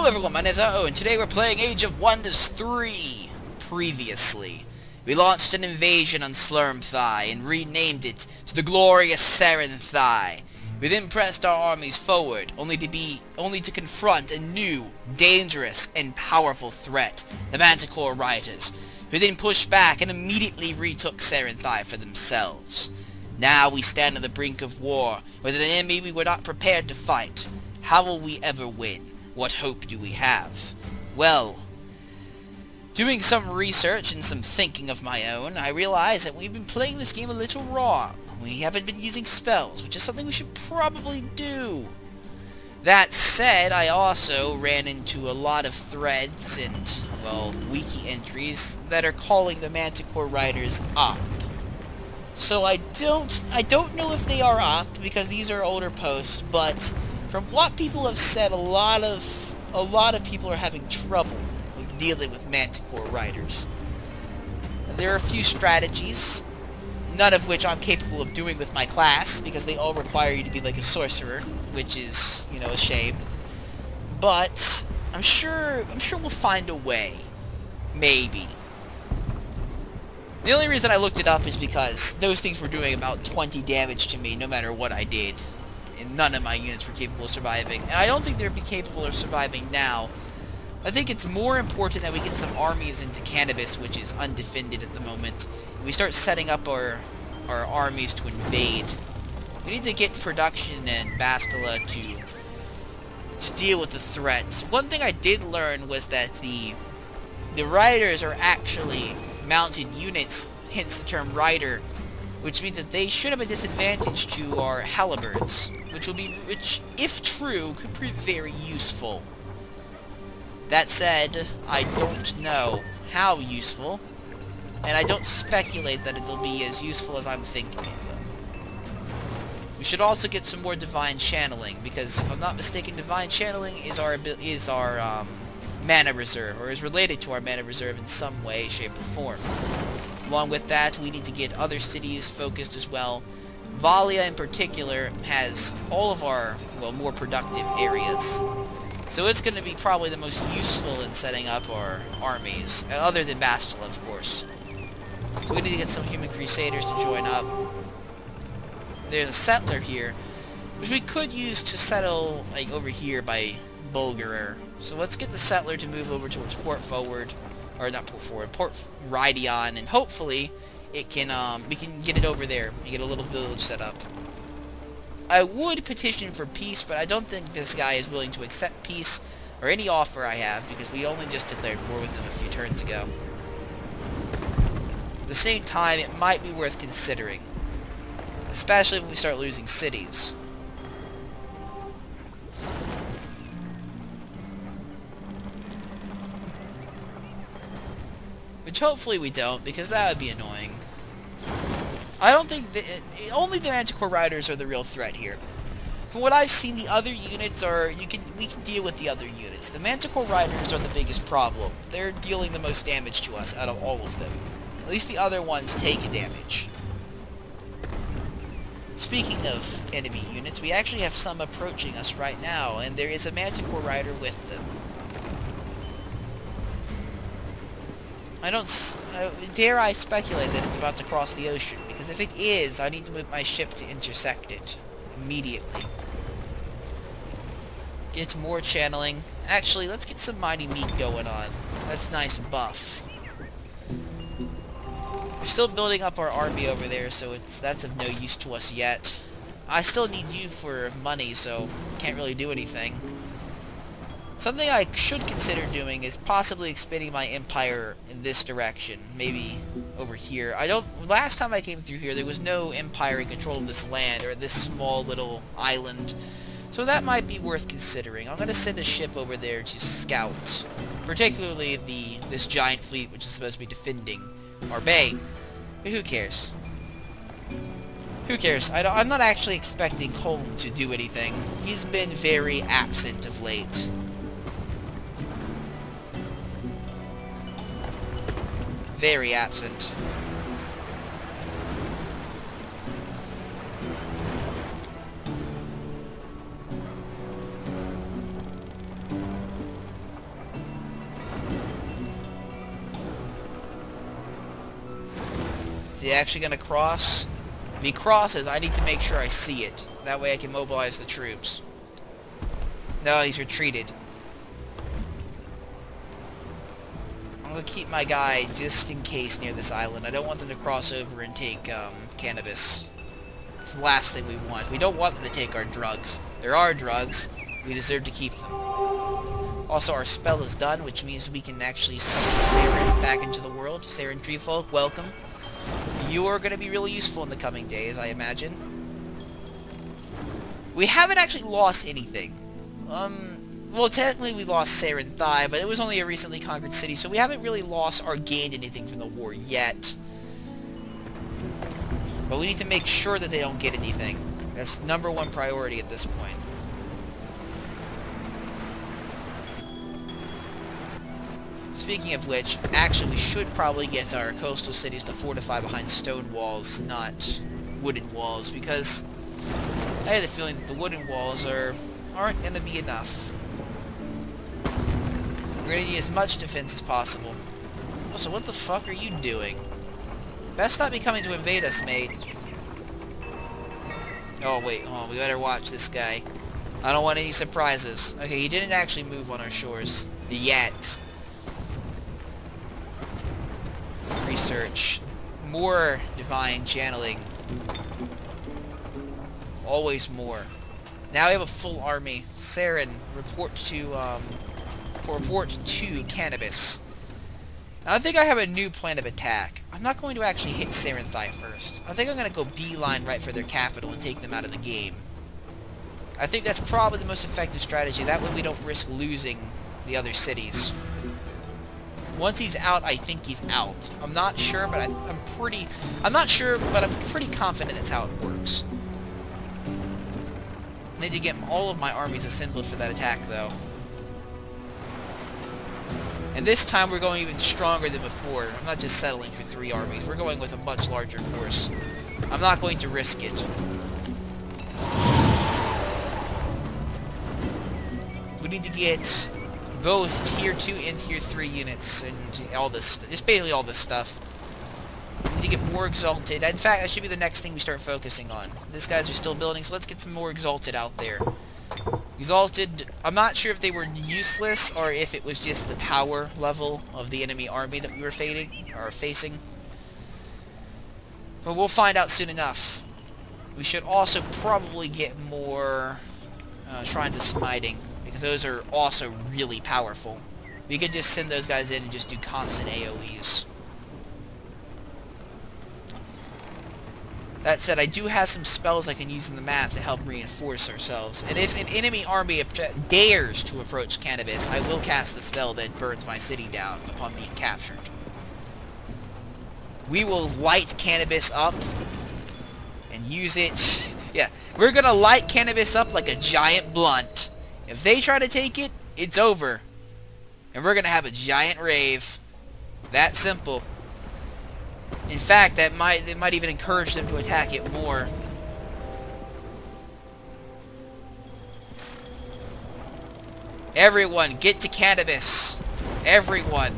Hello everyone, my name is O, and today we're playing Age of Wonders 3. Previously, we launched an invasion on Slurmthai and renamed it to the glorious Serenthai. We then pressed our armies forward, only to confront a new, dangerous, and powerful threat, the Manticore Riders, who then pushed back and immediately retook Serenthai for themselves. Now we stand on the brink of war, with an enemy we were not prepared to fight. How will we ever win? What hope do we have? Well, doing some research and some thinking of my own, I realized that we've been playing this game a little wrong. We haven't been using spells, which is something we should probably do. That said, I also ran into a lot of threads and, well, wiki entries that are calling the Manticore Riders up. So I don't know if they are up, because these are older posts, but from what people have said, a lot of people are having trouble with dealing with Manticore Riders. There are a few strategies, none of which I'm capable of doing with my class, because they all require you to be like a sorcerer, which is, you know, a shame. But I'm sure we'll find a way. Maybe. The only reason I looked it up is because those things were doing about 20 damage to me no matter what I did. And none of my units were capable of surviving. And I don't think they'd be capable of surviving now. I think it's more important that we get some armies into Canabis, which is undefended at the moment. And we start setting up our armies to invade. We need to get production and Bastila to deal with the threats. One thing I did learn was that the riders are actually mounted units, hence the term rider, which means that they should have a disadvantage to our halberds, which, if true, could prove very useful. That said, I don't know how useful, and I don't speculate that it'll be as useful as I'm thinking it will. We should also get some more divine channeling, because if I'm not mistaken, divine channeling is our mana reserve, or is related to our mana reserve in some way, shape, or form. Along with that, we need to get other cities focused as well. Valia in particular has all of our, well, more productive areas. So it's going to be probably the most useful in setting up our armies, other than Bastila, of course. So we need to get some human crusaders to join up. There's a settler here, which we could use to settle, like, over here by Bulgarer. So let's get the settler to move over towards Port Forward, or not Port Forward, Port Rydion, and hopefully it can, we can get it over there and get a little village set up. I would petition for peace, but I don't think this guy is willing to accept peace or any offer I have, because we only just declared war with him a few turns ago. At the same time, it might be worth considering, especially if we start losing cities. Which hopefully we don't, because that would be annoying. I don't think that only the Manticore Riders are the real threat here. From what I've seen, the other units are we can deal with the other units. The Manticore Riders are the biggest problem. They're dealing the most damage to us out of all of them. At least the other ones take a damage. Speaking of enemy units, we actually have some approaching us right now, and there is a Manticore Rider with them. Dare I speculate that it's about to cross the ocean, because if it is, I need to move my ship to intersect it immediately. Get more channeling. Actually, let's get some Mighty Meat going on. That's a nice buff. We're still building up our army over there, so that's of no use to us yet. I still need you for money, so can't really do anything. Something I should consider doing is possibly expanding my empire in this direction. Maybe over here. Last time I came through here, there was no empire in control of this land, or this small little island. So that might be worth considering. I'm going to send a ship over there to scout. Particularly this giant fleet, which is supposed to be defending our bay. But who cares? Who cares? I'm not actually expecting Kalden to do anything. He's been very absent of late. Very absent. he actually going to cross? If he crosses, I need to make sure I see it. That way I can mobilize the troops. No, he's retreated. I'm going to keep my guy just in case near this island. I don't want them to cross over and take Canabis. It's the last thing we want. We don't want them to take our drugs. They're our drugs. We deserve to keep them. Also, our spell is done, which means we can actually summon Saren back into the world. Saren Treefolk, welcome. You are going to be really useful in the coming days, I imagine. We haven't actually lost anything. Well, technically we lost Saren Thai, but it was only a recently conquered city, so we haven't really lost or gained anything from the war yet. But we need to make sure that they don't get anything. That's #1 priority at this point. Speaking of which, actually we should probably get our coastal cities to fortify behind stone walls, not wooden walls, because I had the feeling that the wooden walls aren't going to be enough. We're going to need as much defense as possible. Also, what the fuck are you doing? Best not be coming to invade us, mate. Oh, wait, hold on, we better watch this guy. I don't want any surprises. Okay, he didn't actually move on our shores. Yet. Research. More divine channeling. Always more. Now we have a full army. Saren, report to Canabis. I think I have a new plan of attack. I'm not going to actually hit Saren Thai first. I think I'm going to go beeline right for their capital and take them out of the game. I think that's probably the most effective strategy. That way we don't risk losing the other cities. Once he's out, I think he's out. I'm not sure, but I'm not sure, but I'm pretty confident that's how it works. I need to get all of my armies assembled for that attack, though. And this time we're going even stronger than before. I'm not just settling for 3 armies. We're going with a much larger force. I'm not going to risk it. We need to get both Tier 2 and Tier 3 units and all this, just basically all this stuff. We need to get more Exalted. In fact, that should be the next thing we start focusing on. These guys are still building, so let's get some more Exalted out there. Exalted, I'm not sure if they were useless or if it was just the power level of the enemy army that we were facing. But we'll find out soon enough. We should also probably get more Shrines of Smiting, because those are also really powerful. We could just send those guys in and just do constant AoEs. That said, I do have some spells I can use in the map to help reinforce ourselves. And if an enemy army dares to approach Canabis, I will cast the spell that burns my city down upon being captured. We will light Canabis up and use it. Yeah, we're gonna light Canabis up like a giant blunt. If they try to take it, it's over. And we're gonna have a giant rave. That simple. In fact, it might even encourage them to attack it more. Everyone, get to Canabis. Everyone.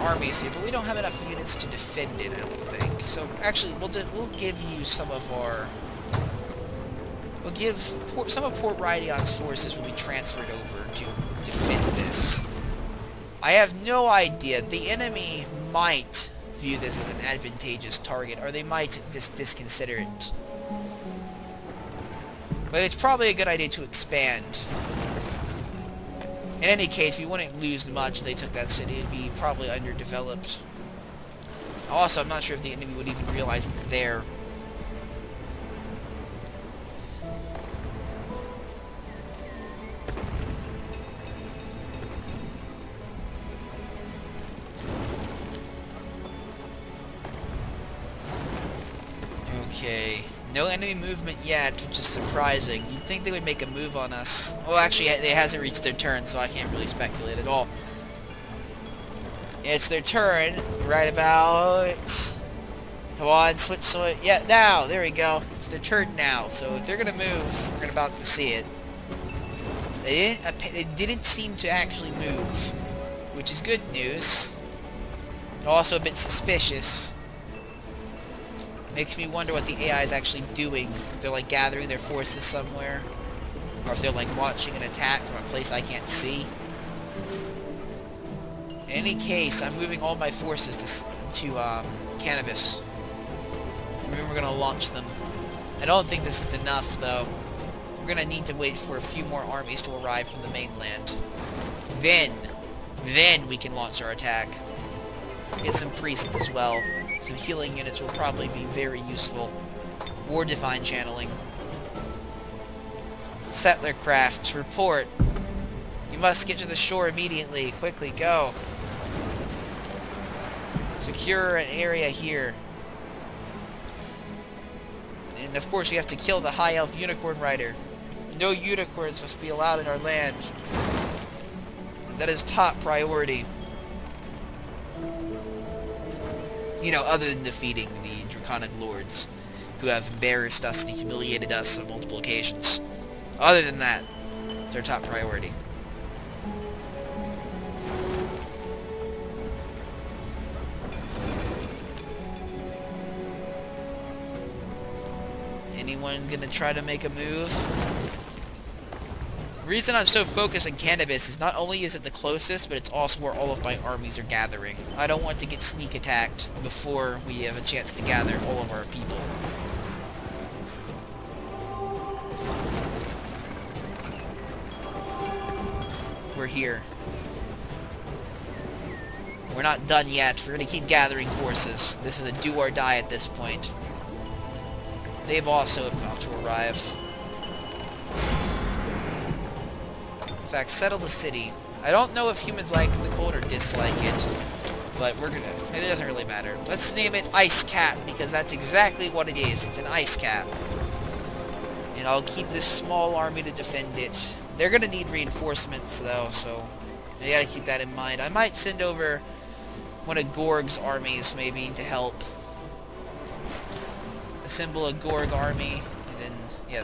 Armies here, but we don't have enough units to defend it, I don't think. So actually, we'll give you some of our. We'll give some of Port Rydion's forces will be transferred over to defend this. I have no idea. The enemy might view this as an advantageous target, or they might just disconsider it. But it's probably a good idea to expand. In any case, we wouldn't lose much if they took that city. It'd be probably underdeveloped. Also, I'm not sure if the enemy would even realize it's there. Okay. No enemy movement yet, which is surprising. You'd think they would make a move on us. Well, actually, it hasn't reached their turn, so I can't really speculate at all. It's their turn right about... Come on, switch, so yeah, now, there we go. It's their turn now, so if they're gonna move, we're about to see it. They didn't seem to actually move, which is good news. Also a bit suspicious. Makes me wonder what the AI is actually doing. If they're like gathering their forces somewhere, or if they're like launching an attack from a place I can't see. In any case, I'm moving all my forces to Canabis. And then we're gonna launch them. I don't think this is enough, though. We're gonna need to wait for a few more armies to arrive from the mainland. Then we can launch our attack. Get some priests as well. Some healing units will probably be very useful. War divine channeling. Settler craft, report. You must get to the shore immediately. Quickly, go. Secure an area here. And of course, we have to kill the high elf unicorn rider. No unicorns must be allowed in our land. That is top priority. You know, other than defeating the draconic lords who have embarrassed us and humiliated us on multiple occasions. Other than that, it's our top priority. Anyone gonna try to make a move? The reason I'm so focused on Canabis is not only is it the closest, but it's also where all of my armies are gathering. I don't want to get sneak attacked before we have a chance to gather all of our people. We're here. We're not done yet. We're gonna keep gathering forces. This is a do or die at this point. They've also about to arrive. In fact, settle the city. I don't know if humans like the cold or dislike it, but it doesn't really matter. Let's name it Ice Cap, because that's exactly what it is. It's an ice cap. And I'll keep this small army to defend it. They're gonna need reinforcements, though, so I gotta keep that in mind. I might send over one of Gorg's armies, maybe, to help. Assemble a Gorg army, and then, yeah,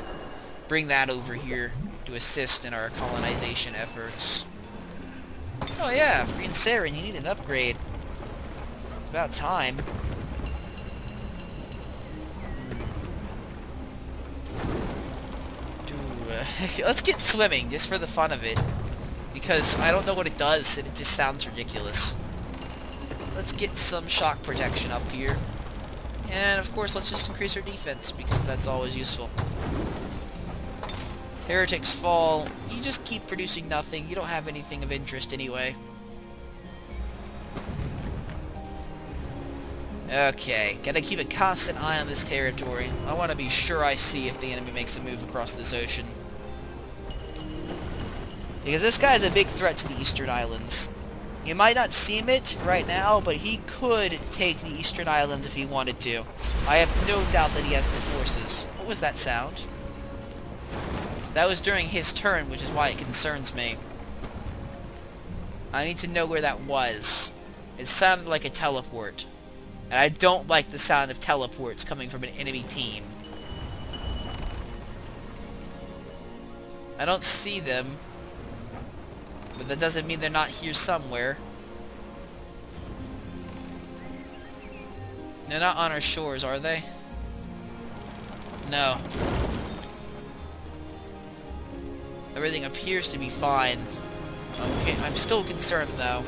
bring that over here to assist in our colonization efforts. Oh yeah, Free and Saren, you need an upgrade. It's about time. Let's get swimming, just for the fun of it. Because I don't know what it does, and it just sounds ridiculous. Let's get some shock protection up here. And of course, let's just increase our defense, because that's always useful. Heretics fall. You just keep producing nothing. You don't have anything of interest anyway. Okay, gotta keep a constant eye on this territory. I want to be sure I see if the enemy makes a move across this ocean. Because this guy is a big threat to the Eastern Islands. You might not seem it right now, but he could take the Eastern Islands if he wanted to. I have no doubt that he has the forces. What was that sound? That was during his turn, which is why it concerns me. I need to know where that was. It sounded like a teleport. And I don't like the sound of teleports coming from an enemy team. I don't see them. But that doesn't mean they're not here somewhere. They're not on our shores, are they? No. Everything appears to be fine. Okay, I'm still concerned, though.